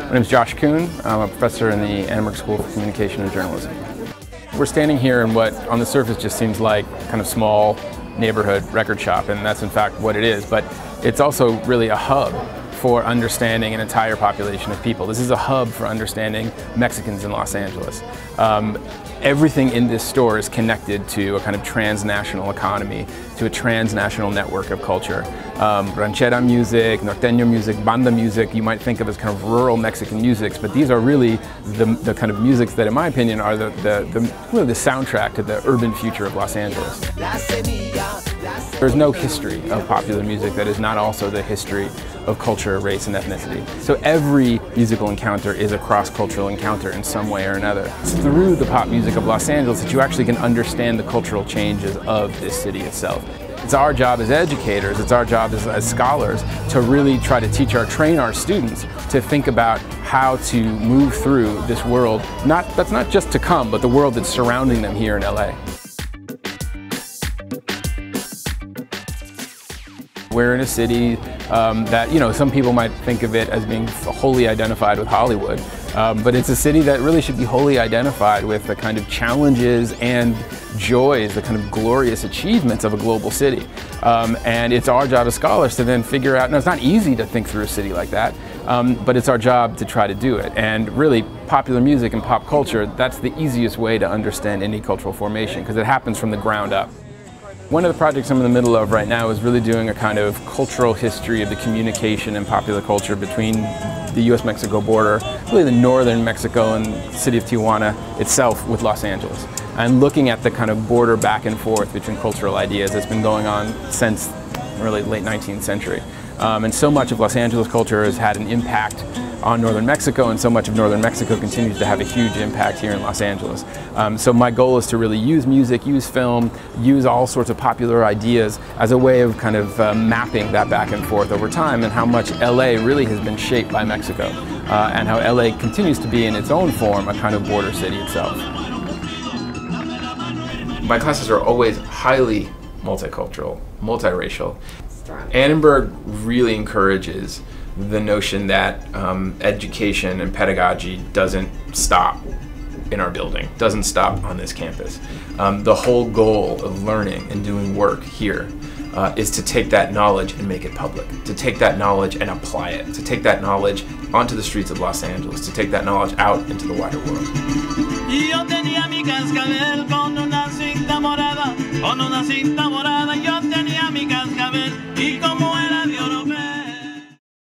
My name is Josh Kun. I'm a professor in the Annenberg School for Communication and Journalism. We're standing here in what on the surface just seems like kind of small neighborhood record shop, and that's in fact what it is, but it's also really a hub for understanding an entire population of people. This is a hub for understanding Mexicans in Los Angeles. Everything in this store is connected to a kind of transnational economy, to a transnational network of culture. Ranchera music, norteño music, banda music, you might think of as kind of rural Mexican musics, but these are really the kind of musics that, in my opinion, are really the soundtrack to the urban future of Los Angeles. There's no history of popular music that is not also the history of culture, race, and ethnicity. So every musical encounter is a cross-cultural encounter in some way or another. It's through the pop music of Los Angeles that you actually can understand the cultural changes of this city itself. It's our job as educators, it's our job as scholars to really try to train our students to think about how to move through this world, that's not just to come, but the world that's surrounding them here in LA. We're in a city that, some people might think of it as being wholly identified with Hollywood, but it's a city that really should be wholly identified with the kind of challenges and joys, the kind of glorious achievements of a global city. And it's our job as scholars to then figure out, it's not easy to think through a city like that, but it's our job to try to do it. And really, popular music and pop culture, that's the easiest way to understand any cultural formation, because it happens from the ground up. One of the projects I'm in the middle of right now is really doing a kind of cultural history of the communication and popular culture between the US-Mexico border, really the northern Mexico and the city of Tijuana itself with Los Angeles, and looking at the kind of border back and forth between cultural ideas that's been going on since really late 19th century. And so much of Los Angeles culture has had an impact on northern Mexico, and so much of northern Mexico continues to have a huge impact here in Los Angeles. So my goal is to really use music, use film, use all sorts of popular ideas as a way of kind of mapping that back and forth over time, and how much LA really has been shaped by Mexico, and how LA continues to be in its own form a kind of border city itself. My classes are always highly multicultural, multiracial. Annenberg really encourages the notion that education and pedagogy doesn't stop in our building, doesn't stop on this campus. The whole goal of learning and doing work here is to take that knowledge and make it public, to take that knowledge and apply it, to take that knowledge onto the streets of Los Angeles, to take that knowledge out into the wider world. Yo tenía mi cascabel con una cinta morada, yo tenía mi cascabel y como